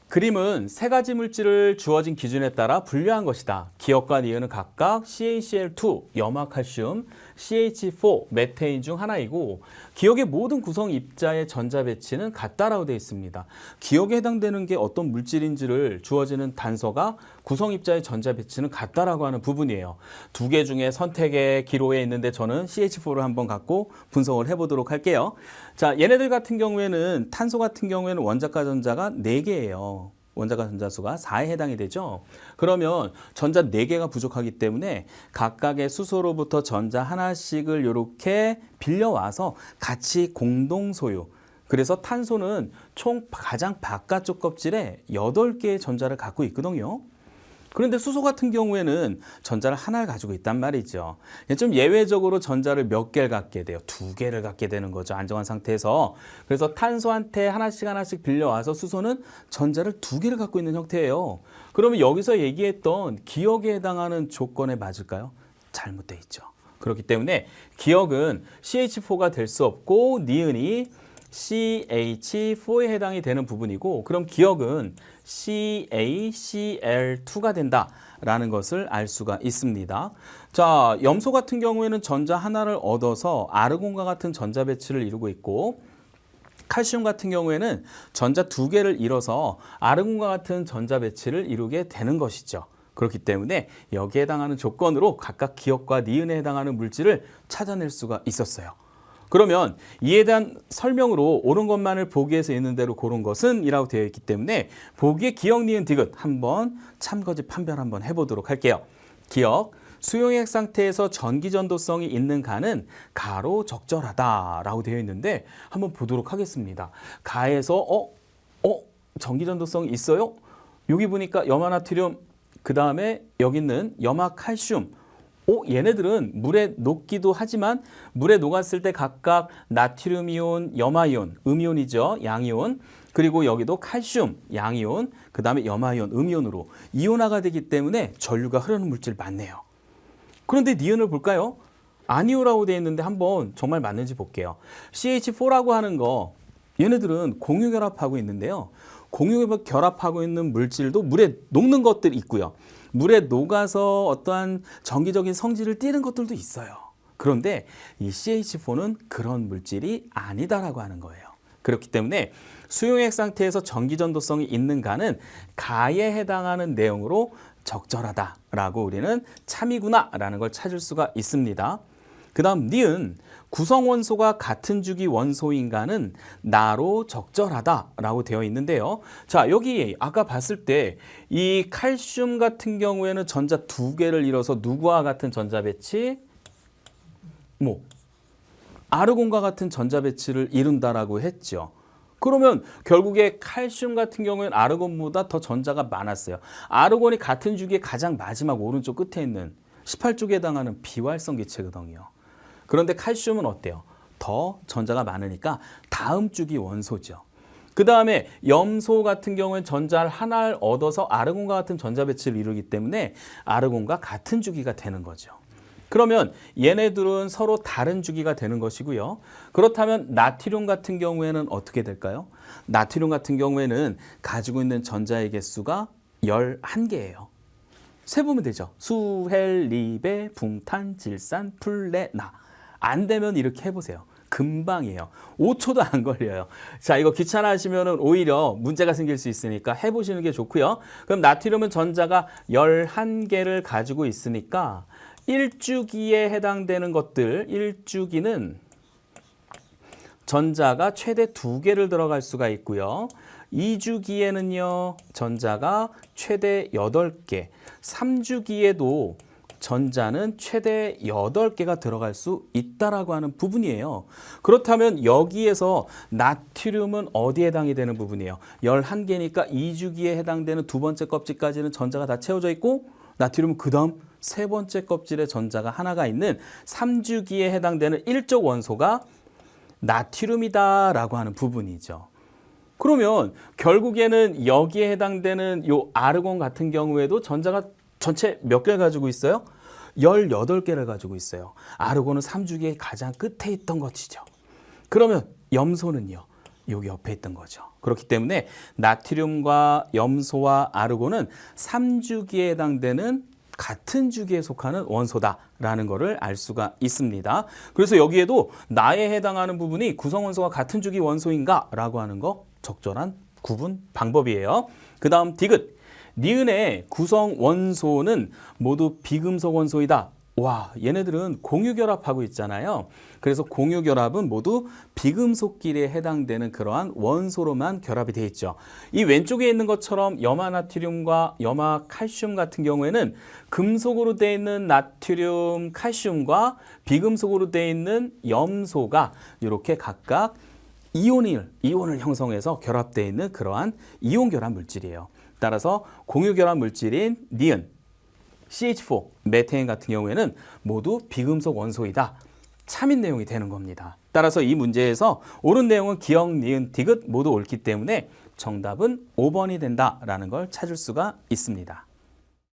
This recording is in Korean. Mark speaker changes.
Speaker 1: 그림은 세 가지 물질을 주어진 기준에 따라 분류한 것이다. 기억과 니은은 각각 CaCl2, 염화칼슘, CH4, 메테인 중 하나이고 기억의 모든 구성 입자의 전자 배치는 같다라고 되어 있습니다. 기억에 해당되는 게 어떤 물질인지를 주어지는 단서가 구성 입자의 전자 배치는 같다라고 하는 부분이에요. 두 개 중에 선택의 기로에 있는데 저는 CH4를 한번 갖고 분석을 해보도록 할게요. 자, 얘네들 같은 경우에는 탄소 같은 경우에는 원자가 전자가 4개예요. 원자가 전자수가 4에 해당이 되죠. 그러면 전자 4개가 부족하기 때문에 각각의 수소로부터 전자 하나씩을 이렇게 빌려와서 같이 공동 소유. 그래서 탄소는 총 가장 바깥쪽 껍질에 8개의 전자를 갖고 있거든요. 그런데 수소 같은 경우에는 전자를 하나를 가지고 있단 말이죠. 좀 예외적으로 전자를 몇 개를 갖게 돼요. 2개를 갖게 되는 거죠. 안정한 상태에서. 그래서 탄소한테 하나씩 빌려와서 수소는 전자를 2개를 갖고 있는 형태예요. 그러면 여기서 얘기했던 기억에 해당하는 조건에 맞을까요? 잘못되어 있죠. 그렇기 때문에 기억은 CH4가 될 수 없고 니은이 CH4에 해당이 되는 부분이고 그럼 기억은 CaCl2가 된다라는 것을 알 수가 있습니다. 자, 염소 같은 경우에는 전자 하나를 얻어서 아르곤과 같은 전자 배치를 이루고 있고 칼슘 같은 경우에는 전자 2개를 잃어서 아르곤과 같은 전자 배치를 이루게 되는 것이죠. 그렇기 때문에 여기에 해당하는 조건으로 각각 기억과 니은에 해당하는 물질을 찾아낼 수가 있었어요. 그러면 이에 대한 설명으로 옳은 것만을 보기에서 있는 대로 고른 것은 이라고 되어 있기 때문에 보기에 기억, 니은, 디귿 한번 참거짓 판별 한번 해보도록 할게요. 기억, 수용액 상태에서 전기전도성이 있는 가는 가로 적절하다라고 되어 있는데 한번 보도록 하겠습니다. 가에서 전기전도성이 있어요? 여기 보니까 염화나트륨, 그 다음에 여기 있는 염화칼슘, 얘네들은 물에 녹기도 하지만 물에 녹았을 때 각각 나트륨 이온, 염화이온, 음이온이죠. 양이온. 그리고 여기도 칼슘, 양이온, 그 다음에 염화이온, 음이온으로 이온화가 되기 때문에 전류가 흐르는 물질 맞네요. 그런데 니은을 볼까요? 아니오라고 되어 있는데 한번 정말 맞는지 볼게요. CH4라고 하는 거 얘네들은 공유결합하고 있는데요. 공유결합하고 있는 물질도 물에 녹는 것들이 있고요. 물에 녹아서 어떠한 전기적인 성질을 띠는 것들도 있어요. 그런데 이 CH4는 그런 물질이 아니다라고 하는 거예요. 그렇기 때문에 수용액 상태에서 전기전도성이 있는 가는 가에 해당하는 내용으로 적절하다라고 우리는 참이구나라는 걸 찾을 수가 있습니다. 그 다음 니은, 구성원소가 같은 주기 원소인가는 나로 적절하다라고 되어 있는데요. 자, 여기 아까 봤을 때 이 칼슘 같은 경우에는 전자 2개를 잃어서 누구와 같은 전자 배치? 아르곤과 같은 전자 배치를 이룬다라고 했죠. 그러면 결국에 칼슘 같은 경우에는 아르곤보다 더 전자가 많았어요. 아르곤이 같은 주기의 가장 마지막 오른쪽 끝에 있는 18쪽에 해당하는 비활성 기체거든요. 그런데 칼슘은 어때요? 더 전자가 많으니까 다음 주기 원소죠. 그 다음에 염소 같은 경우는 전자를 하나를 얻어서 아르곤과 같은 전자 배치를 이루기 때문에 아르곤과 같은 주기가 되는 거죠. 그러면 얘네들은 서로 다른 주기가 되는 것이고요. 그렇다면 나트륨 같은 경우에는 어떻게 될까요? 나트륨 같은 경우에는 가지고 있는 전자의 개수가 11개예요. 세보면 되죠. 수, 헬, 리베, 붕탄, 질산, 플레, 나. 안 되면 이렇게 해보세요. 금방이에요. 5초도 안 걸려요. 자, 이거 귀찮아하시면 오히려 문제가 생길 수 있으니까 해보시는 게 좋고요. 그럼 나트륨은 전자가 11개를 가지고 있으니까 1주기에 해당되는 것들, 1주기는 전자가 최대 2개를 들어갈 수가 있고요. 2주기에는요, 전자가 최대 8개, 3주기에도 전자는 최대 8개가 들어갈 수 있다라고 하는 부분이에요. 그렇다면 여기에서 나트륨은 어디에 해당이 되는 부분이에요? 11개니까 2주기에 해당되는 두 번째 껍질까지는 전자가 다 채워져 있고 나트륨은 그 다음 세 번째 껍질에 전자가 하나가 있는 3주기에 해당되는 1족 원소가 나트륨이다라고 하는 부분이죠. 그러면 결국에는 여기에 해당되는 요 아르곤 같은 경우에도 전자가 전체 몇 개를 가지고 있어요? 18개를 가지고 있어요. 아르곤은 3주기의 가장 끝에 있던 것이죠. 그러면 염소는요? 여기 옆에 있던 거죠. 그렇기 때문에 나트륨과 염소와 아르곤은 3주기에 해당되는 같은 주기에 속하는 원소다라는 것을 알 수가 있습니다. 그래서 여기에도 나에 해당하는 부분이 구성원소가 같은 주기 원소인가라고 하는 거 적절한 구분 방법이에요. 그 다음 디귿. 니은의 구성 원소는 모두 비금속 원소이다. 와, 얘네들은 공유결합하고 있잖아요. 그래서 공유결합은 모두 비금속끼리에 해당되는 그러한 원소로만 결합이 되어 있죠. 이 왼쪽에 있는 것처럼 염화나트륨과 염화칼슘 같은 경우에는 금속으로 되어 있는 나트륨, 칼슘과 비금속으로 되어 있는 염소가 이렇게 각각 이온을 형성해서 결합되어 있는 그러한 이온 결합 물질이에요. 따라서 공유결합 물질인 니은, CH4, 메테인 같은 경우에는 모두 비금속 원소이다. 참인 내용이 되는 겁니다. 따라서 이 문제에서 옳은 내용은 기역, 니은, 디귿 모두 옳기 때문에 정답은 5번이 된다라는 걸 찾을 수가 있습니다.